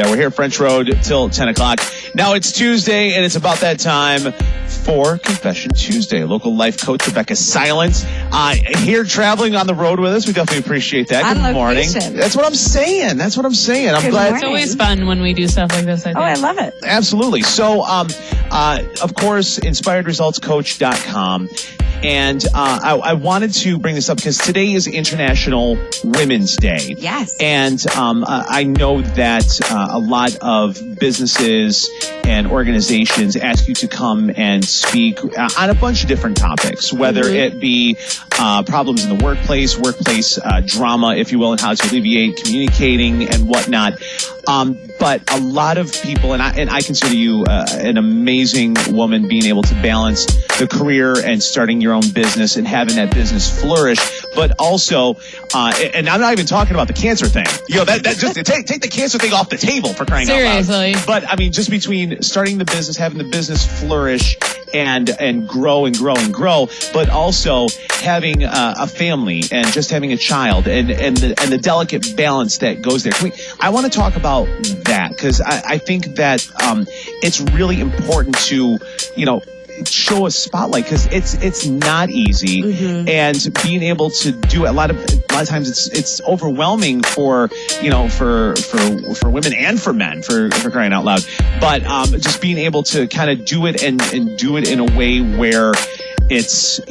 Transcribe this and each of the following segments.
We're here French Road till 10 o'clock. Now it's Tuesday, and it's about that time for Confession Tuesday. Local life coach Rebecca Silence here traveling on the road with us. We definitely appreciate that. Good morning. That's what I'm saying. I'm glad. It's always fun when we do stuff like this, I think. Oh, I love it. Absolutely. So, of course, inspiredresultscoach.com. And I wanted to bring this up because today is International Women's Day. Yes. And I know that a lot of businesses and organizations ask you to come and speak on a bunch of different topics, whether it be problems in the workplace drama, if you will, and how to alleviate communicating and whatnot. But a lot of people, and I consider you an amazing woman, being able to balance the career and starting your own business and having that business flourish. But also, and I'm not even talking about the cancer thing. That just take the cancer thing off the table, for crying out loud. Seriously. But I mean, just between starting the business, having the business flourish and grow and grow and grow, but also having a family and just having a child and the delicate balance that goes there. I want to talk about that because I think that it's really important to show a spotlight because it's not easy, and being able to do it a lot of times it's overwhelming for women and for men for crying out loud. But just being able to kind of do it and do it in a way where it's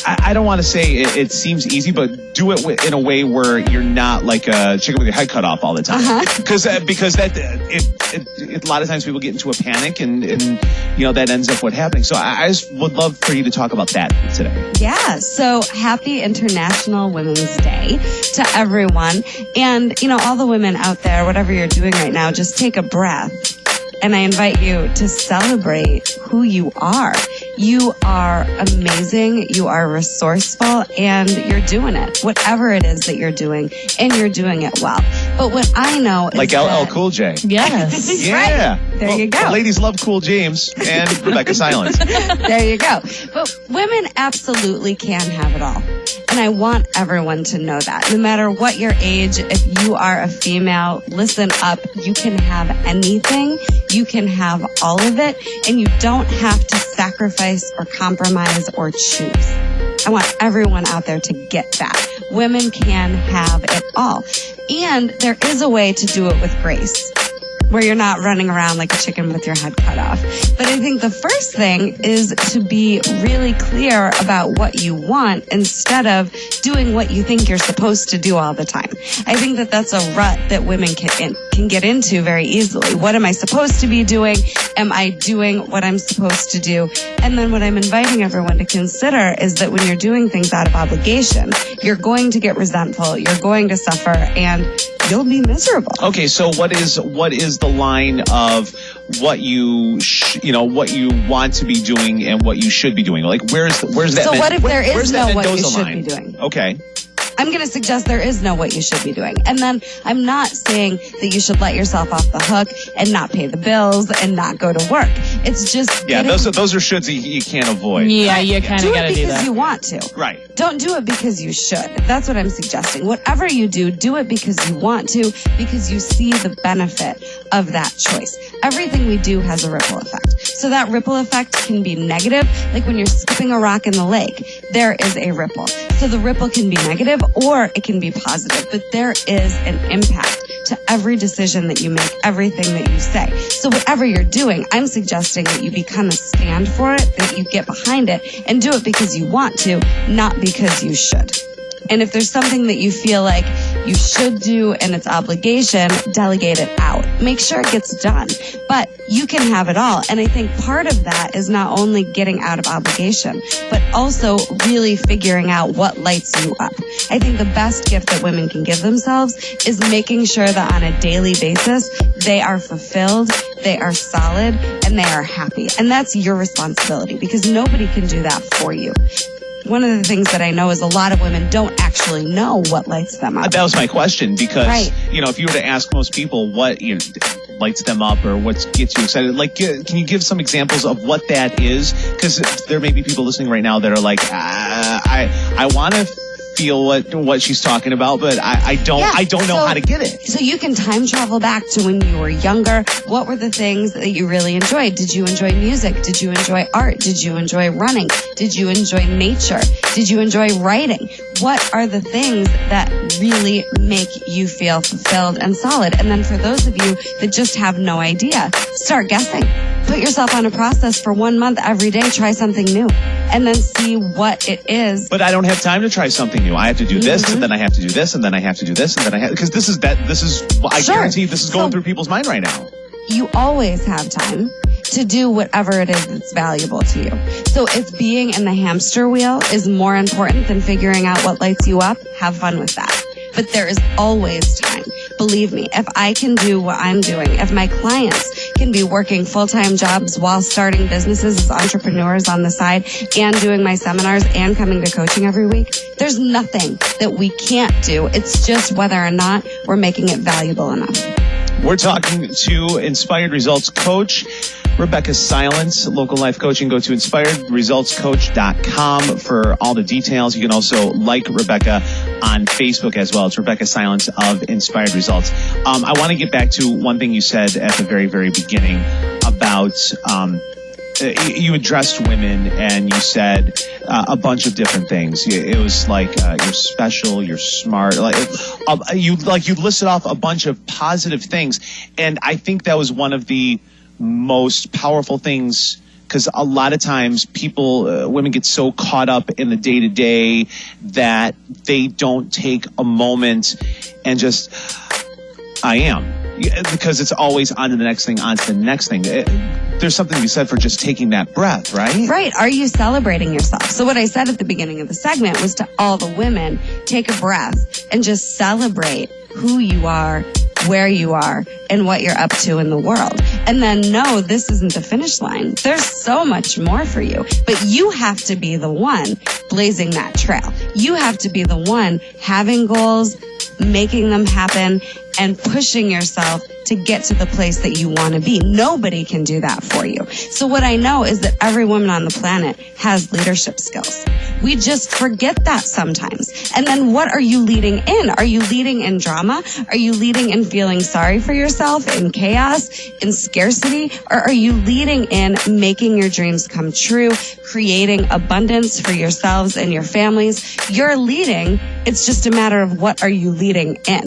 I don't want to say it seems easy, but do it in a way where you're not like a chicken with your head cut off all the time. Because that a lot of times people get into a panic and that ends up what happening. So I just would love for you to talk about that today. Yeah. So happy International Women's Day to everyone. And, all the women out there, whatever you're doing right now, just take a breath. And I invite you to celebrate who you are. You are amazing, you are resourceful, and you're doing it. Whatever it is that you're doing, and you're doing it well. But what I know is like LL Cool J. Yes. Yeah. Right. There you go. The ladies love Cool James and Rebecca Silence. There you go. But women absolutely can have it all. And I want everyone to know that. No matter what your age, if you are a female, listen up. You can have anything. You can have all of it. And you don't have to sacrifice or compromise or choose. I want everyone out there to get that. Women can have it all. And there is a way to do it with grace, where you're not running around like a chicken with your head cut off. But I think the first thing is to be really clear about what you want instead of doing what you think you're supposed to do all the time. I think that that's a rut that women can get into very easily. What am I supposed to be doing? Am I doing what I'm supposed to do? And then what I'm inviting everyone to consider is that when you're doing things out of obligation, you're going to get resentful, you're going to suffer, and you'll be miserable. Okay, so what is the line of what you what you want to be doing and what you should be doing? Like where's that? So what if there is no what you Mendoza should line? be doing? Okay. I'm going to suggest there is no what you should be doing. And then I'm not saying that you should let yourself off the hook and not pay the bills and not go to work. It's just those are shoulds you can't avoid. Yeah, you kind of got to do that. Do it because you want to. Right. Don't do it because you should. That's what I'm suggesting. Whatever you do it because you want to, because you see the benefit of that choice. Everything we do has a ripple effect. So that ripple effect can be negative, like when you're skipping a rock in the lake, there is a ripple. So the ripple can be negative or it can be positive, but there is an impact to every decision that you make, everything that you say. So whatever you're doing, I'm suggesting that you become a stand for it, that you get behind it and do it because you want to, not because you should. And if there's something that you feel like you should do and it's obligation, delegate it out. Make sure it gets done. But you can have it all. And I think part of that is not only getting out of obligation, but also really figuring out what lights you up. I think the best gift that women can give themselves is making sure that on a daily basis, they are fulfilled, they are solid, and they are happy. And that's your responsibility because nobody can do that for you. One of the things that I know is a lot of women don't actually know what lights them up. That was my question because, Right. If you were to ask most people what lights them up or what gets you excited, like, can you give some examples of what that is? Because there may be people listening right now that are like, I want to feel what she's talking about, but I don't know how to get it. So you can time travel back to when you were younger. What were the things that you really enjoyed? Did you enjoy music? Did you enjoy art? Did you enjoy running? Did you enjoy nature? Did you enjoy writing? What are the things that really make you feel fulfilled and solid? And then for those of you that just have no idea, start guessing. Put yourself on a process for 1 month every day. Try something new. And then see what it is. But I don't have time to try something new. I have to do this, and then I have to do this, and then I have to do this, and then I have... Because this is... I guarantee this is going through people's mind right now. You always have time to do whatever it is that's valuable to you. So if being in the hamster wheel is more important than figuring out what lights you up, have fun with that. But there is always time. Believe me, if I can do what I'm doing, if my clients can be working full-time jobs while starting businesses as entrepreneurs on the side and doing my seminars and coming to coaching every week, there's nothing that we can't do. It's just whether or not we're making it valuable enough. We're talking to Inspired Results Coach Rebecca Silence, local life coaching. Go to inspiredresultscoach.com for all the details. You can also like Rebecca on Facebook as well. It's Rebecca Silence of Inspired Results. I want to get back to one thing you said at the very, very beginning about you addressed women and you said a bunch of different things. It was like you're special, you're smart. You listed off a bunch of positive things, and I think that was one of the most powerful things, because a lot of times women get so caught up in the day-to-day that they don't take a moment and just, I am. Because it's always on to the next thing, on to the next thing. There's something to be said for just taking that breath, right? Right. Are you celebrating yourself? So what I said at the beginning of the segment was to all the women, take a breath and just celebrate who you are, where you are, and what you're up to in the world. And then know this isn't the finish line. There's so much more for you. But you have to be the one blazing that trail. You have to be the one having goals, making them happen, and pushing yourself to get to the place that you want to be. Nobody can do that for you. So what I know is that every woman on the planet has leadership skills. We just forget that sometimes. And then what are you leading in? Are you leading in drama? Are you leading in feeling sorry for yourself, in chaos, in scarcity? Or are you leading in making your dreams come true, creating abundance for yourselves and your families? You're leading. It's just a matter of what are you leading in.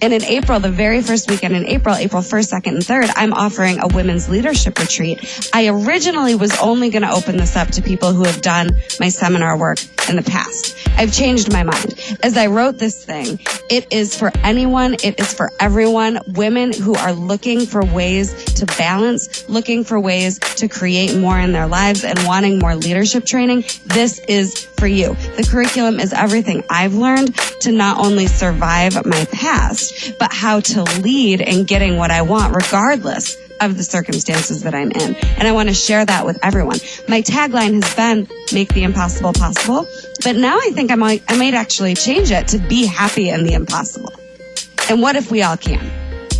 And in April, the very first weekend in April 1st, 2nd, and 3rd, I'm offering a women's leadership retreat. I originally was only going to open this up to people who have done my seminar work in the past. I've changed my mind. As I wrote this thing, it is for anyone, it is for everyone, women who are looking for ways to balance, looking for ways to create more in their lives and wanting more leadership training. This is for you. The curriculum is everything I've learned to not only survive my past, but how to lead in getting what I want regardless of the circumstances that I'm in. And I want to share that with everyone. My tagline has been, make the impossible possible. But now I think I might actually change it to be happy in the impossible. And what if we all can?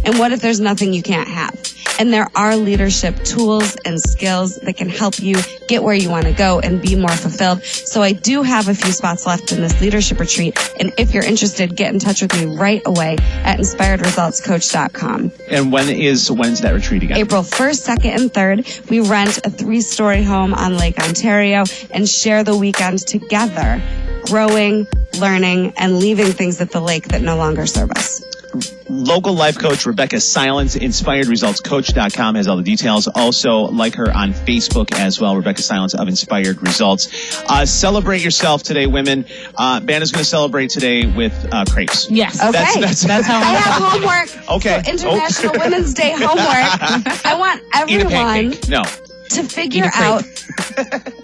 And what if there's nothing you can't have? And there are leadership tools and skills that can help you get where you want to go and be more fulfilled. So I do have a few spots left in this leadership retreat. And if you're interested, get in touch with me right away at inspiredresultscoach.com. And when's that retreat again? April 1st, 2nd, and 3rd. We rent a 3-story home on Lake Ontario and share the weekend together, growing, learning, and leaving things at the lake that no longer serve us. Local life coach Rebecca Silence, inspiredresultscoach.com has all the details. Also, like her on Facebook as well, Rebecca Silence of Inspired Results. Celebrate yourself today, women. Banda's going to celebrate today with crepes. Yes. Okay. That's how I have homework. Okay. So International Women's Day homework. I want Eat a everyone pancake. No. to figure out,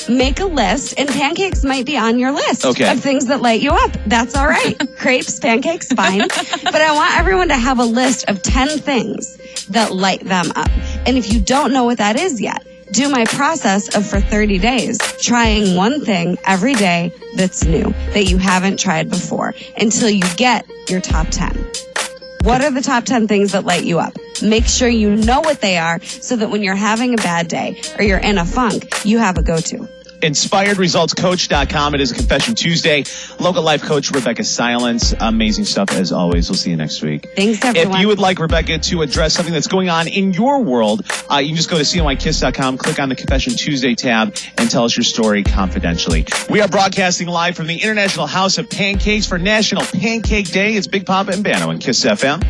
make a list, and pancakes might be on your list of things that light you up. That's all right. Crepes, pancakes, fine. But I want everyone to have a list of 10 things that light them up. And if you don't know what that is yet, do my process of for 30 days, trying one thing every day that's new, that you haven't tried before, until you get your top 10. What are the top 10 things that light you up? Make sure you know what they are so that when you're having a bad day or you're in a funk, you have a go-to. InspiredResultsCoach.com. It is a Confession Tuesday. Local life coach Rebecca Silence. Amazing stuff as always. We'll see you next week. Thanks, everyone. If you would like Rebecca to address something that's going on in your world, you can just go to CNYKiss.com, click on the Confession Tuesday tab, and tell us your story confidentially. We are broadcasting live from the International House of Pancakes for National Pancake Day. It's Big Papa and Bano and Kiss FM.